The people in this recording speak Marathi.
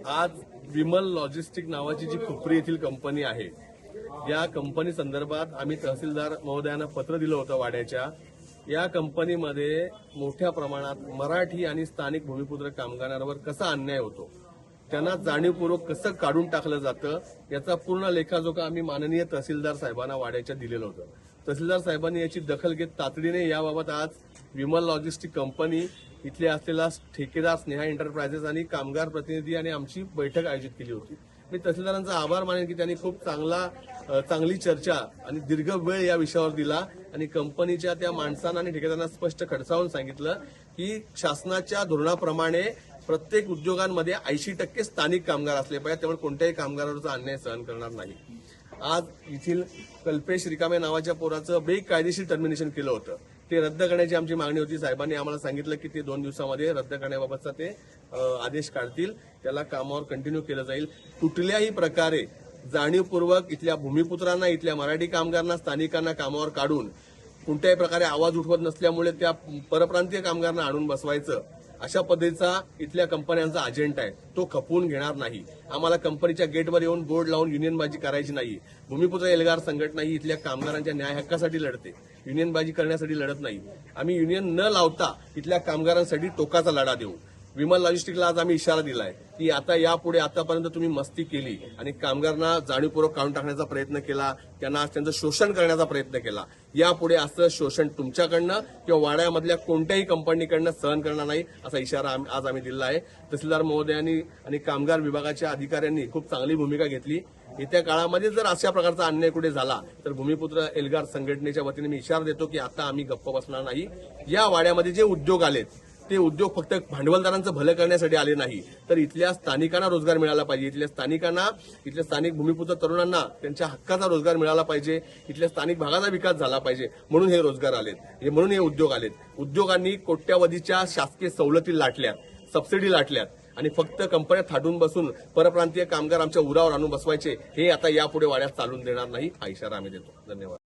आज विमल लॉजिस्टिक नावाची जी खुपरी येथील कंपनी आहे, या कंपनी संदर्भात आम्ही तहसीलदार महोदयांना पत्र दिलं होतं वाड्याच्या. या कंपनीमध्ये मोठ्या प्रमाणात मराठी आणि स्थानिक भूमिपुत्र कामगारांवर कसा अन्याय होतो, त्यांना जाणीवपूर्वक कसं काढून टाकलं जातं, याचा पूर्ण लेखाजोखा आम्ही माननीय तहसीलदार साहेबांना वाड्याच्या दिलेलं होतं. तहसीलदार साहेबांनी याची दखल घेत तातडीने याबाबत आज विमल लॉजिस्टिक कंपनी, इथले असलेला ठेकेदार स्नेहा एंटरप्राइजेस आणि कामगार प्रतिनिधी आणि आमची बैठक आयोजित केली होती. मी तहसीलदारांचा आभार मानेन की त्यांनी खूप चांगली चर्चा आणि दीर्घ वेळ या विषयावर दिला आणि कंपनीच्या त्या माणसांना आणि ठेकेदारांना स्पष्ट खडसावून सांगितलं की शासनाच्या धोरणाप्रमाणे प्रत्येक उद्योगांमध्ये 80% स्थानिक कामगार असले पाहिजे, त्यामुळे कोणत्याही कामगारावरचा अन्याय सहन करणार नाही. आज येथील कल्पेश रिकामे नावाच्या पोराचं बेकायदेशीर टर्मिनेशन केलं होतं, ते रद्द करण्याची आमची मागणी होती. साहेबांनी आम्हाला सांगितलं की ते 2 दिवसामध्ये रद्द करण्याबाबतचा ते आदेश काढतील, त्याला कामावर कंटिन्यू केलं जाईल. कुठल्याही प्रकारे जाणीवपूर्वक इथल्या भूमिपुत्रांना, इथल्या मराठी कामगारांना, स्थानिकांना कामावर काढून कोणत्याही प्रकारे आवाज उठवत नसल्यामुळे त्या परप्रांतीय कामगारांना आणून बसवायचं, अशा पद्धतीचा इथल्या कंपन्यांचा अजेंडा आहे, तो खपवून घेणार नाही. आम्हाला कंपनीच्या गेटवर येऊन बोर्ड लावून युनियनबाजी करायची नाही. भूमिपुत्र एल्गार संघटना ही इथल्या कामगारांच्या न्याय हक्कासाठी लढते, युनियनबाजी करण्यासाठी लढत नाही. आम्ही युनियन न लावता इथल्या कामगारांसाठी टोकाचा लढा देऊ. विमल लॉजिस्टिकला आज आम्ही इशारा दिलाय की आता यापुढे, आतापर्यंत तुम्ही मस्ती केली आणि कामगारांना जाणीवपूर्वक काढून टाकण्याचा प्रयत्न केला, त्यांना आज त्यांचं शोषण करण्याचा प्रयत्न केला. यापुढे असं शोषण तुमच्याकडनं किंवा वाड्यामधल्या कोणत्याही कंपनीकडनं सहन करणार नाही, असा इशारा आज आम्ही दिला आहे. तहसीलदार महोदयांनी आणि कामगार विभागाच्या अधिकाऱ्यांनी खूप चांगली भूमिका घेतली. येत्या काळामध्ये जर अशा प्रकारचा अन्याय कुठे झाला तर भूमिपुत्र एल्गार संघटनेच्या वतीने मी इशारा देतो की आता आम्ही गप्प बसणार नाही. या वाड्यामध्ये जे उद्योग आलेत, ते उद्योग फक्त भांडवलदारांचं भलं करण्यासाठी आले नाही, तर इथल्या स्थानिकांना रोजगार मिळाला पाहिजे. इथल्या स्थानिक भूमिपुत्र तरुणांना त्यांच्या हक्काचा रोजगार मिळाला पाहिजे. इथल्या स्थानिक भागाचा विकास झाला पाहिजे, म्हणून हे रोजगार आलेत, म्हणून हे उद्योग आलेत. उद्योगांनी कोट्यावधीच्या शासकीय सवलती लाटल्यात, सबसिडी लाटल्यात आणि फक्त कंपन्या थाटून बसून परप्रांतीय कामगार आमच्या उरावर आणून बसवायचे, हे आता यापुढे वाड्यात चालून देणार नाही, हा इशारा आम्ही देतो. धन्यवाद.